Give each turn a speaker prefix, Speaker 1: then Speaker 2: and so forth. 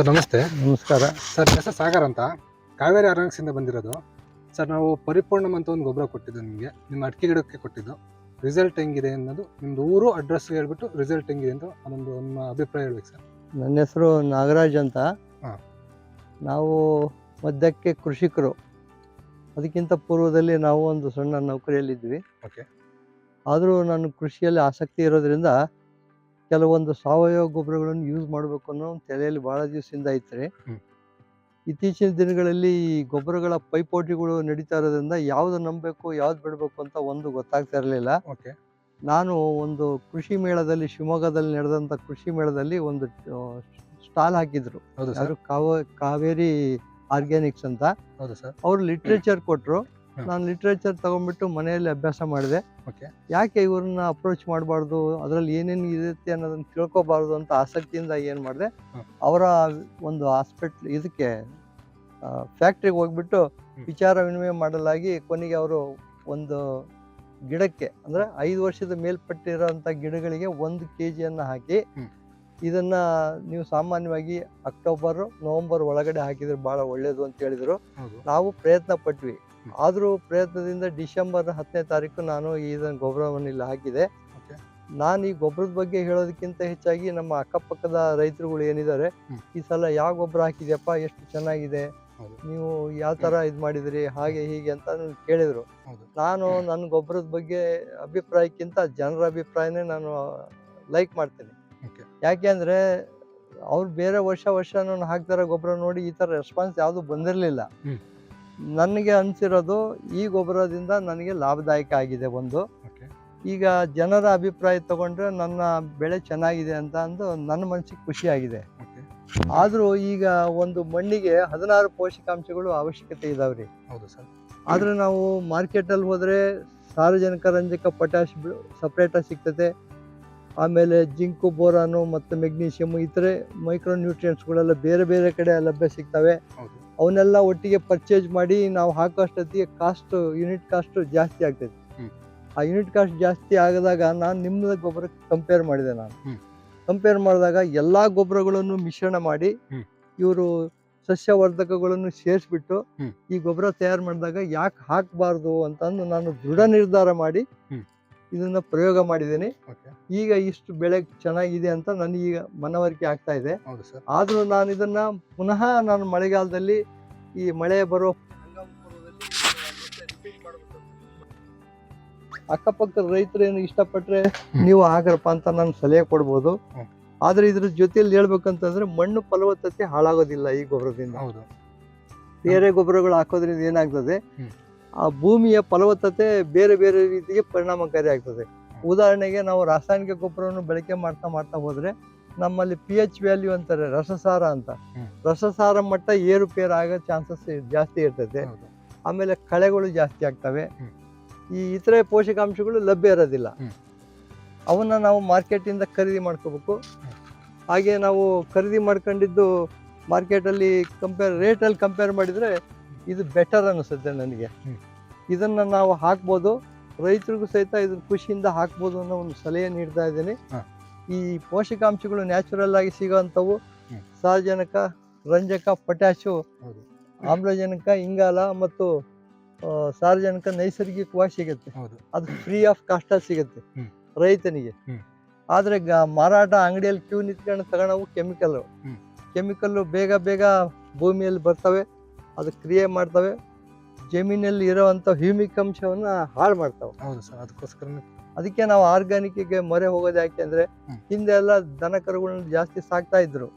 Speaker 1: Sir ನಮಸ್ತೆ.
Speaker 2: ನಮಸ್ಕಾರ
Speaker 1: sir ನನ್ನ ಹೆಸರು ಸಾಗರ್ ಅಂತ, ಕಾವೇರಿ ಆರ್ಗಾನಿಕ್ಸಿಂದ ಬಂದಿರೋದು. ಸರ್ ನಾವು ಪರಿಪೂರ್ಣಮ್ ಅಂತ ಒಂದು ಗೊಬ್ಬರ ಕೊಟ್ಟಿದ್ದು ನಿಮಗೆ, ನಿಮ್ಮ ಅಡಿಕೆ ಗಿಡಕ್ಕೆ ಕೊಟ್ಟಿದ್ದು. ರಿಸಲ್ಟ್ ಹೆಂಗಿದೆ ಅನ್ನೋದು ನಿಮ್ಮದು ಊರು ಅಡ್ರೆಸ್ ಹೇಳ್ಬಿಟ್ಟು ರಿಸಲ್ಟ್ ಹೆಂಗಿದೆ ಅಂತ ಅದೊಂದು ನಿಮ್ಮ ಅಭಿಪ್ರಾಯ ಹೇಳ್ಬೇಕು ಸರ್.
Speaker 2: ನನ್ನ ಹೆಸರು ನಾಗರಾಜ್ ಅಂತ.
Speaker 1: ಹಾಂ.
Speaker 2: ನಾವು ಮಧ್ಯಕ್ಕೆ ಕೃಷಿಕರು. ಅದಕ್ಕಿಂತ ಪೂರ್ವದಲ್ಲಿ ನಾವು ಒಂದು ಸಣ್ಣ ನೌಕರಿಯಲ್ಲಿದ್ವಿ.
Speaker 1: ಓಕೆ.
Speaker 2: ಆದರೂ ನಾನು ಕೃಷಿಯಲ್ಲಿ ಆಸಕ್ತಿ ಇರೋದ್ರಿಂದ ಕೆಲವೊಂದು ಸಾವಯವ ಗೊಬ್ಬರಗಳನ್ನು ಯೂಸ್ ಮಾಡಬೇಕು ಅನ್ನೋ ಒಂದು ತಲೆಯಲ್ಲಿ ಭಾಳ ದಿವಸದಿಂದ ಐತ್ರಿ. ಇತ್ತೀಚಿನ ದಿನಗಳಲ್ಲಿ ಈ ಗೊಬ್ಬರಗಳ ಪೈಪೋಟಿಗಳು ನಡೀತಾ ಇರೋದ್ರಿಂದ ಯಾವುದು ನಂಬಬೇಕು ಯಾವ್ದು ಬಿಡಬೇಕು ಅಂತ ಒಂದು ಗೊತ್ತಾಗ್ತಾ ಇರಲಿಲ್ಲ.
Speaker 1: ಓಕೆ.
Speaker 2: ನಾನು ಒಂದು ಕೃಷಿ ಮೇಳದಲ್ಲಿ, ಶಿವಮೊಗ್ಗದಲ್ಲಿ ನಡೆದಂಥ ಕೃಷಿ ಮೇಳದಲ್ಲಿ ಒಂದು ಸ್ಟಾಲ್ ಹಾಕಿದ್ರು.
Speaker 1: ಹೌದು ಸರ್.
Speaker 2: ಯಾರು ಕಾವೇರಿ ಆರ್ಗ್ಯಾನಿಕ್ಸ್ ಅಂತ.
Speaker 1: ಹೌದು ಸರ್.
Speaker 2: ಅವರು ಲಿಟ್ರೇಚರ್ ಕೊಟ್ಟರು.
Speaker 1: ಹ್ಮ್.
Speaker 2: ನಾನು ಲಿಟ್ರೇಚರ್ ತಗೊಂಡ್ಬಿಟ್ಟು ಮನೆಯಲ್ಲಿ ಅಭ್ಯಾಸ ಮಾಡಿದೆ.
Speaker 1: ಓಕೆ.
Speaker 2: ಯಾಕೆ ಇವ್ರನ್ನ ಅಪ್ರೋಚ್ ಮಾಡಬಾರ್ದು, ಅದರಲ್ಲಿ ಏನೇನು ಇರುತ್ತೆ ಅನ್ನೋದನ್ನು ತಿಳ್ಕೊಬಾರ್ದು ಅಂತ ಆಸಕ್ತಿಯಿಂದ ಏನು ಮಾಡಿದೆ,
Speaker 1: ಹ್ಮ್.
Speaker 2: ಅವರ ಒಂದು ಇದಕ್ಕೆ ಫ್ಯಾಕ್ಟ್ರಿಗೆ ಹೋಗ್ಬಿಟ್ಟು ವಿಚಾರ ವಿನಿಮಯ ಮಾಡಲಾಗಿ ಕೊನೆಗೆ ಅವರು ಒಂದು ಗಿಡಕ್ಕೆ ಅಂದರೆ 5 ವರ್ಷದ ಮೇಲ್ಪಟ್ಟಿರೋಂಥ ಗಿಡಗಳಿಗೆ 1 kg ಹಾಕಿ, ಇದನ್ನ ನೀವು ಸಾಮಾನ್ಯವಾಗಿ ಅಕ್ಟೋಬರ್ ನವೆಂಬರ್ ಒಳಗಡೆ ಹಾಕಿದ್ರೆ ಭಾಳ ಒಳ್ಳೇದು ಅಂತ ಹೇಳಿದರು. ನಾವು ಪ್ರಯತ್ನ ಪಟ್ವಿ. ಆದರೂ ಪ್ರಯತ್ನದಿಂದ ಡಿಸೆಂಬರ್ 10ನೇ ತಾರೀಕು ನಾನು ಇದನ್ನು ಗೊಬ್ಬರವನ್ನು ಇಲ್ಲಿ ಹಾಕಿದೆ. ನಾನು ಈ ಗೊಬ್ಬರದ ಬಗ್ಗೆ ಹೇಳೋದಕ್ಕಿಂತ ಹೆಚ್ಚಾಗಿ ನಮ್ಮ ಅಕ್ಕಪಕ್ಕದ ರೈತರುಗಳು ಏನಿದ್ದಾರೆ, ಈ ಸಲ ಯಾವ ಗೊಬ್ಬರ ಹಾಕಿದ್ಯಪ್ಪ, ಎಷ್ಟು ಚೆನ್ನಾಗಿದೆ, ನೀವು ಯಾವ ಥರ ಇದು ಮಾಡಿದ್ರಿ, ಹಾಗೆ ಹೀಗೆ ಅಂತ ಕೇಳಿದರು. ನಾನು ನನ್ನ ಗೊಬ್ಬರದ ಬಗ್ಗೆ ಅಭಿಪ್ರಾಯಕ್ಕಿಂತ ಜನರ ಅಭಿಪ್ರಾಯನೇ ನಾನು ಲೈಕ್ ಮಾಡ್ತೀನಿ. ಯಾಕೆ ಅಂದರೆ ಅವ್ರು ಬೇರೆ ವರ್ಷ ನಾನು ಹಾಕ್ತಾರ ಗೊಬ್ಬರ ನೋಡಿ ಈ ಥರ ರೆಸ್ಪಾನ್ಸ್ ಯಾವುದು ಬಂದಿರಲಿಲ್ಲ. ನನಗೆ ಅನಿಸಿರೋದು ಈ ಗೊಬ್ಬರದಿಂದ ನನಗೆ ಲಾಭದಾಯಕ ಆಗಿದೆ ಒಂದು. ಈಗ ಜನರ ಅಭಿಪ್ರಾಯ ತಗೊಂಡ್ರೆ ನನ್ನ ಬೆಳೆ ಚೆನ್ನಾಗಿದೆ ಅಂತ ಅಂದು ನನ್ನ ಮನಸ್ಸಿಗೆ ಖುಷಿಯಾಗಿದೆ. ಆದರೂ ಈಗ ಒಂದು ಮಣ್ಣಿಗೆ 16 ಪೋಷಕಾಂಶಗಳು ಅವಶ್ಯಕತೆ ಇದಾವ್ರಿ.
Speaker 1: ಹೌದು ಸರ್.
Speaker 2: ಆದರೆ ನಾವು ಮಾರ್ಕೆಟಲ್ಲಿ ಹೋದರೆ ಸಾರಜನಕ, ರಂಜಕ, ಪೊಟ್ಯಾಶ್ ಸಪ್ರೇಟಾಗಿ ಸಿಗ್ತದೆ. ಆಮೇಲೆ ಜಿಂಕು, ಬೋರಾನು ಮತ್ತು ಮೆಗ್ನೀಷಿಯಮ್, ಇತರೆ ಮೈಕ್ರೋ ನ್ಯೂಟ್ರಿಯೆಂಟ್ಸ್ಗಳೆಲ್ಲ ಬೇರೆ ಬೇರೆ ಕಡೆ ಲಭ್ಯ ಸಿಗ್ತವೆ. ಅವನ್ನೆಲ್ಲ ಒಟ್ಟಿಗೆ ಪರ್ಚೇಸ್ ಮಾಡಿ ನಾವು ಹಾಕೋಷ್ಟೊತ್ತಿಗೆ ಯೂನಿಟ್ ಕಾಸ್ಟ್ ಜಾಸ್ತಿ ಆಗ್ತೈತಿ. ಆ ಯೂನಿಟ್ ಕಾಸ್ಟ್ ಜಾಸ್ತಿ ಆಗದಾಗ ನಾನು ನಿಮ್ಮ ಗೊಬ್ಬರಕ್ಕೆ ಕಂಪೇರ್ ಮಾಡಿದೆ. ಕಂಪೇರ್ ಮಾಡಿದಾಗ ಎಲ್ಲ ಗೊಬ್ಬರಗಳನ್ನು ಮಿಶ್ರಣ ಮಾಡಿ ಇವರು ಸಸ್ಯವರ್ಧಕಗಳನ್ನು ಸೇರಿಸ್ಬಿಟ್ಟು ಈ ಗೊಬ್ಬರ ತಯಾರು ಮಾಡಿದಾಗ ಯಾಕೆ ಹಾಕಬಾರ್ದು ಅಂತಂದು ನಾನು ದೃಢ ನಿರ್ಧಾರ ಮಾಡಿ ಇದನ್ನ ಪ್ರಯೋಗ ಮಾಡಿದ್ದೀನಿ. ಈಗ ಇಷ್ಟು ಬೆಳೆ ಚೆನ್ನಾಗಿದೆ ಅಂತ ನನಗೀಗ ಮನವರಿಕೆ ಆಗ್ತಾ ಇದೆ. ಆದರೂ ನಾನು ಇದನ್ನ ಪುನಃ ನಾನು ಮಳೆಗಾಲದಲ್ಲಿ ಈ ಮಳೆ ಬರೋ ಅಕ್ಕಪಕ್ಕದ ರೈತರು ಏನು ಇಷ್ಟಪಟ್ಟರೆ ನೀವು ಹಾಕರಪ್ಪ ಅಂತ ನಾನು ಸಲಹೆ ಕೊಡ್ಬೋದು. ಆದರೆ ಇದ್ರ ಜೊತೆಯಲ್ಲಿ ಹೇಳ್ಬೇಕಂತಂದ್ರೆ ಮಣ್ಣು ಫಲವತ್ತತೆ ಹಾಳಾಗೋದಿಲ್ಲ ಈ ಗೊಬ್ಬರದಿಂದ. ಬೇರೆ ಗೊಬ್ಬರಗಳು ಹಾಕೋದ್ರಿಂದ ಏನಾಗ್ತದೆ, ಆ ಭೂಮಿಯ ಫಲವತ್ತತೆ ಬೇರೆ ಬೇರೆ ರೀತಿಗೆ ಪರಿಣಾಮಕಾರಿ ಆಗ್ತದೆ. ಉದಾಹರಣೆಗೆ ನಾವು ರಾಸಾಯನಿಕ ಗೊಬ್ಬರವನ್ನು ಬಳಕೆ ಮಾಡ್ತಾ ಹೋದ್ರೆ ನಮ್ಮಲ್ಲಿ pH ವ್ಯಾಲ್ಯೂ ಅಂತಾರೆ, ರಸಸಾರ ಅಂತ, ರಸಸಾರ ಮಟ್ಟ ಏರುಪೇರು ಆಗೋ ಚಾನ್ಸಸ್ ಜಾಸ್ತಿ ಇರ್ತದೆ. ಆಮೇಲೆ ಕಳೆಗಳು ಜಾಸ್ತಿ ಆಗ್ತವೆ. ಈ ಇತರೆ ಪೋಷಕಾಂಶಗಳು ಲಭ್ಯ ಇರೋದಿಲ್ಲ. ಅವನ್ನ ನಾವು ಮಾರ್ಕೆಟಿಂದ ಖರೀದಿ ಮಾಡ್ಕೋಬೇಕು. ಹಾಗೆ ನಾವು ಖರೀದಿ ಮಾಡ್ಕೊಂಡಿದ್ದು ಮಾರ್ಕೆಟಲ್ಲಿ ರೇಟಲ್ಲಿ ಕಂಪೇರ್ ಮಾಡಿದರೆ ಇದು ಬೆಟರ್ ಅನಿಸುತ್ತೆ ನನಗೆ. ಇದನ್ನು ನಾವು ಹಾಕ್ಬೋದು, ರೈತರಿಗೂ ಸಹಿತ ಇದ್ರ ಖುಷಿಯಿಂದ ಹಾಕ್ಬೋದು ಅನ್ನೋ ಒಂದು ಸಲಹೆ ನೀಡ್ತಾ ಇದ್ದೀನಿ. ಈ ಪೋಷಕಾಂಶಗಳು ನ್ಯಾಚುರಲ್ ಆಗಿ ಸಿಗೋವಂಥವು ಸಾರಜನಕ, ರಂಜಕ, ಪೊಟ್ಯಾಶು, ಆಮ್ಲಜನಕ, ಇಂಗಾಲ ಮತ್ತು ಸಾರಜನಕ ನೈಸರ್ಗಿಕವಾಗಿ ಸಿಗುತ್ತೆ. ಅದು ಫ್ರೀ ಆಫ್ ಕಾಸ್ಟ್ ಸಿಗುತ್ತೆ ರೈತನಿಗೆ. ಆದರೆ ಮಾರಾಟ ಅಂಗಡಿಯಲ್ಲಿ ಕ್ಯೂ ನಿಂತ್ಕೊಂಡು ತಗೊಳ್ಳೋವು ಕೆಮಿಕಲ್ಲು ಬೇಗ ಭೂಮಿಯಲ್ಲಿ ಬರ್ತವೆ, ಅದು ಕ್ರಿಯೆ ಮಾಡ್ತವೆ, ಜಮೀನಲ್ಲಿ ಇರೋವಂಥ ಹ್ಯೂಮಿಕ್ ಅಂಶವನ್ನು ಹಾಳು ಮಾಡ್ತವೆ. ಅದಕ್ಕೆ ನಾವು ಆರ್ಗ್ಯಾನಿಕ್ಗೆ ಮೊರೆ ಹೋಗೋದು ಯಾಕೆ ಅಂದರೆ ಹಿಂದೆ ಎಲ್ಲ ದನ ಕರುಗಳನ್ನ ಜಾಸ್ತಿ ಸಾಕ್ತಾ ಇದ್ರು.